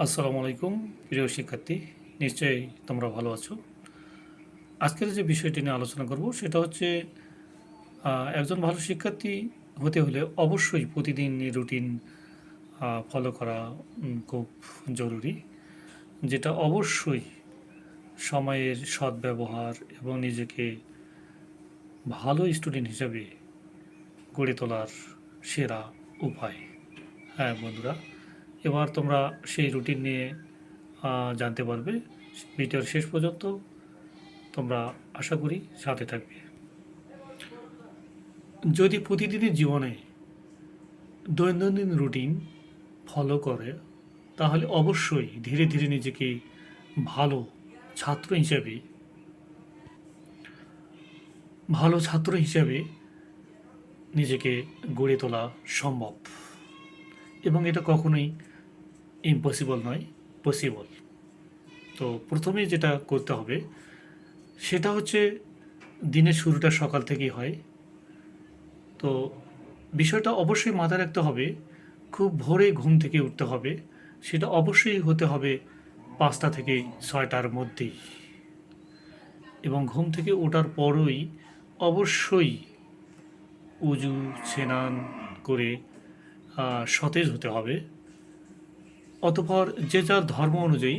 আসসালামু আলাইকুম প্রিয় শিক্ষার্থী, নিশ্চয়ই তোমরা ভালো আছো। আজকের যে বিষয়টি নিয়ে আলোচনা করব সেটা হচ্ছে একজন ভালো শিক্ষার্থী হতে হলে অবশ্যই প্রতিদিন রুটিন ফলো করা খুব জরুরি, যেটা অবশ্যই সময়ের সদ্ব্যবহার এবং নিজেকে ভালো স্টুডেন্ট হিসাবে গড়ে তোলার সেরা উপায়। হ্যাঁ বন্ধুরা, এবার তোমরা সেই রুটিন নিয়ে জানতে পারবে। ভিডিওর শেষ পর্যন্ত তোমরা আশা করি সাথে থাকবে। যদি প্রতিদিনের জীবনে দৈনন্দিন রুটিন ফলো করে, তাহলে অবশ্যই ধীরে ধীরে নিজেকে ভালো ছাত্র হিসেবে ভালো ছাত্র হিসেবে নিজেকে গড়ে তোলা সম্ভব, এবং এটা কখনোই ইম্পসিবল নয়, পসিবল। তো প্রথমেই যেটা করতে হবে সেটা হচ্ছে দিনের শুরুটা সকাল থেকেই হয়। তো বিষয়টা অবশ্যই মাথায় রাখতে হবে, খুব ভোরে ঘুম থেকে উঠতে হবে। সেটা অবশ্যই হতে হবে ৫টা থেকে ৬টার মধ্যেই, এবং ঘুম থেকে ওঠার পরই অবশ্যই উজু স্নান করে সতেজ হতে হবে। অতঃপর যে যার ধর্ম অনুযায়ী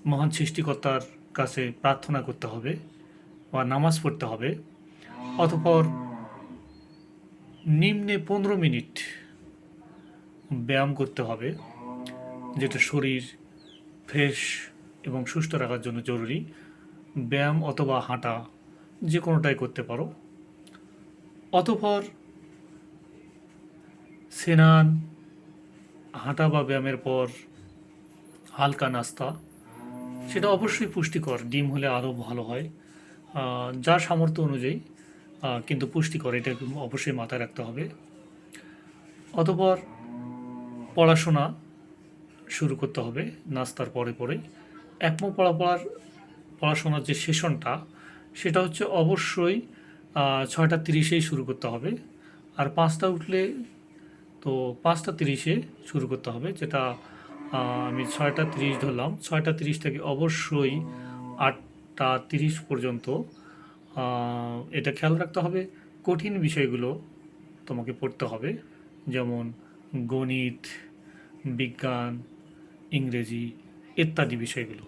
মহান সৃষ্টিকর্তার কাছে প্রার্থনা করতে হবে বা নামাজ পড়তে হবে। অতঃপর নিম্নে ১৫ মিনিট ব্যায়াম করতে হবে, যেটা শরীর ফ্রেশ এবং সুস্থ রাখার জন্য জরুরি। ব্যায়াম অথবা হাঁটা যে কোনোটাই করতে পারো। অতঃপর স্নান, হাঁটা বা ব্যায়ামের পর হালকা নাস্তা, সেটা অবশ্যই পুষ্টিকর। ডিম হলে আরও ভালো হয়, যার সামর্থ্য অনুযায়ী, কিন্তু পুষ্টিকর, এটা অবশ্যই মাথায় রাখতে হবে। অতঃপর পড়াশোনা শুরু করতে হবে নাস্তার পরে পরেই। একমো পড়াশোনার যে সেশনটা, সেটা হচ্ছে অবশ্যই ৬টা ৩০-এই শুরু করতে হবে। আর ৫টা উঠলে তো ৫টা ৩০-এ শুরু করতে হবে, যেটা আমি ৬টা ৩০ ধরলাম। ৬টা ৩০ থেকে অবশ্যই ৮টা ৩০ পর্যন্ত এটা খেয়াল রাখতে হবে, কঠিন বিষয়গুলো তোমাকে পড়তে হবে, যেমন গণিত, বিজ্ঞান, ইংরেজি ইত্যাদি বিষয়গুলো।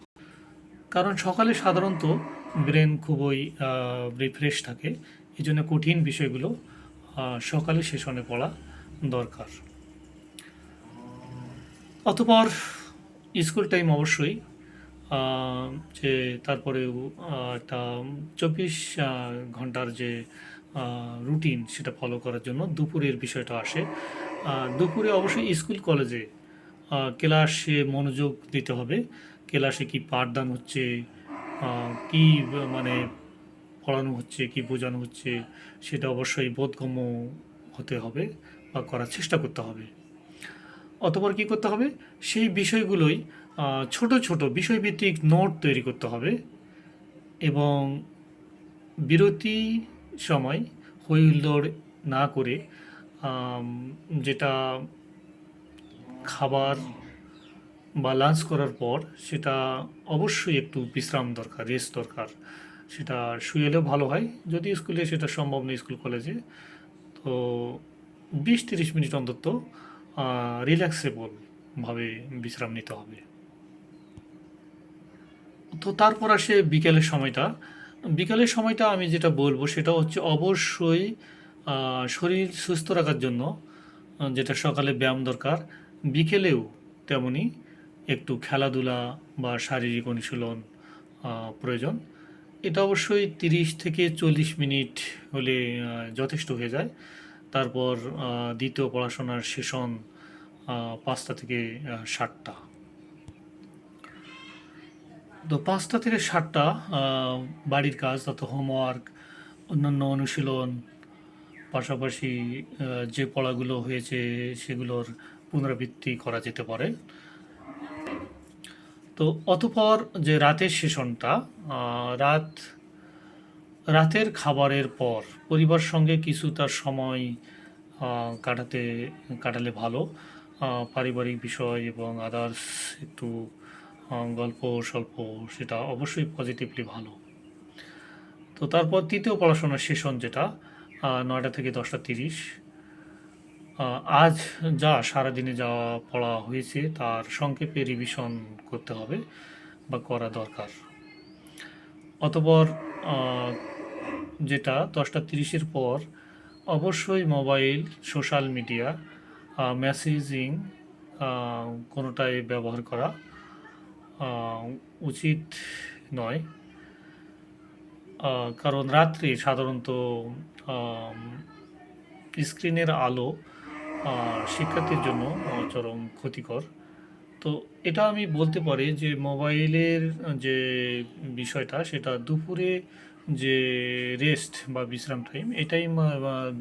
কারণ সকালে সাধারণত ব্রেন খুবই রিফ্রেশ থাকে, এই জন্য কঠিন বিষয়গুলো সকালে সেশনে পড়া দরকার। অতঃপর স্কুল টাইম অবশ্যই, যে তারপরেও একটা ২৪ ঘন্টার যে রুটিন, সেটা ফলো করার জন্য দুপুরের বিষয়টা আসে। দুপুরে অবশ্যই স্কুল কলেজে ক্লাসে মনোযোগ দিতে হবে। ক্লাসে কি পাঠদান হচ্ছে, কি মানে পড়ানো হচ্ছে, কি বোঝানো হচ্ছে, সেটা অবশ্যই বোধগম্য হতে হবে বা করার চেষ্টা করতে হবে। অতঃপর কী করতে হবে, সেই বিষয়গুলোই ছোট ছোট বিষয়ভিত্তিক নোট তৈরি করতে হবে, এবং বিরতি সময় হই হুল্লোড় না করে, আম, যেটা খাবার বা লাঞ্চ করার পর, সেটা অবশ্যই একটু বিশ্রাম দরকার, রেস্ট দরকার। সেটা শুয়ে এলেও ভালো হয়, যদি স্কুলে সেটা সম্ভব নেই, স্কুল কলেজে তো ২০-৩০ মিনিট অন্তত রিল্যাক্সেবল ভাবে বিশ্রাম নিতে হবে। তো তারপর আসে বিকেলের সময়টা। বিকেলের সময়টা আমি যেটা বলবো সেটা হচ্ছে অবশ্যই শরীর সুস্থ রাখার জন্য, যেটা সকালে ব্যায়াম দরকার, বিকেলেও তেমনি একটু খেলাধুলা বা শারীরিক অনুশীলন প্রয়োজন। এটা অবশ্যই ৩০ থেকে ৪০ মিনিট হলে যথেষ্ট হয়ে যায়। তারপর দ্বিতীয় পড়াশোনার সেশন ৫টা থেকে ৭টা। তো ৫টা থেকে ৭টা বাড়ির কাজ, তত হোমওয়ার্ক, অন্যান্য অনুশীলন, পাশাপাশি যে পড়াগুলো হয়েছে সেগুলোর পুনরাবৃত্তি করা যেতে পারে। তো অতঃপর যে রাতের সেশনটা, রাত রাতের খাবারের পর পরিবার সঙ্গে কিছু তার সময় কাটালে ভালো। পারিবারিক বিষয় এবং আদার্স একটু গল্প স্বল্প, সেটা অবশ্যই পজিটিভলি ভালো। তো তারপর তৃতীয় পড়াশোনার সেশন যেটা ৯টা থেকে 10টা 30, আজ যা সারাদিনে যা পড়া হয়েছে তার সংক্ষেপে রিভিশন করতে হবে বা করা দরকার। অতঃপর আহ, যেটা 10টা 30-এর পর অবশ্যই মোবাইল, সোশ্যাল মিডিয়া, মেসেজিং কোনোটাই ব্যবহার করা আহ, উচিত নয়। কারণ রাত্রে সাধারণত আম, স্ক্রিনের আলো শিক্ষার্থীর জন্য চরম ক্ষতিকর। তো এটা আমি বলতে পারি যে মোবাইলের যে বিষয়টা, সেটা দুপুরে যে রেস্ট বা বিশ্রাম টাইম, এটাই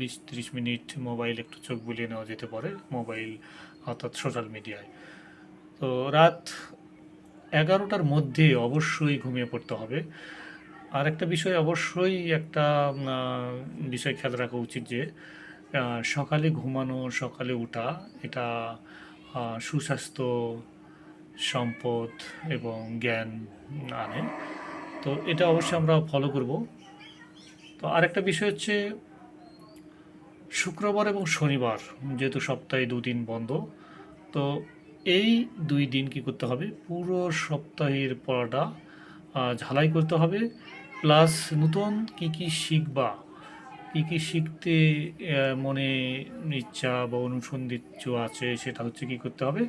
20-30 মিনিট মোবাইল একটু চোখ বুলিয়ে নেওয়া যেতে পারে, মোবাইল অর্থাৎ সোশ্যাল মিডিয়ায়। তো রাত 11টার মধ্যে অবশ্যই ঘুমিয়ে পড়তে হবে। আর একটা বিষয় অবশ্যই একটা বিষয় খেয়াল রাখা উচিত যে সকালে ঘুমানো, সকালে ওঠা, এটা সুস্বাস্থ্য, সম্পদ এবং জ্ঞান আনে। তো এটা অবশ্যই আমরা ফলো করব। তো আরেকটা বিষয় হচ্ছে শুক্রবার এবং শনিবার, যেহেতু সপ্তাহে 2 দিন বন্ধ, তো এই 2 দিন কি করতে হবে, পুরো সপ্তাহের পড়াটা ঝালাই করতে হবে। প্লাস নতুন কি কি শিখবা, কি কি শিখতে মনে ইচ্ছা বা অনুসন্ধিৎস আছে, সেটা হচ্ছে কি করতে হবে,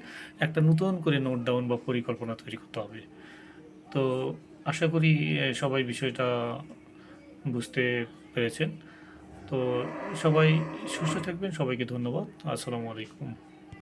একটা নতুন করে নোট ডাউন বা পরিকল্পনা তৈরি করতে হবে। তো আশা করি সবাই বিষয়টা বুঝতে পেরেছেন। তো সবাই সুস্থ থাকবেন, সবাইকে ধন্যবাদ। আসসালামু আলাইকুম।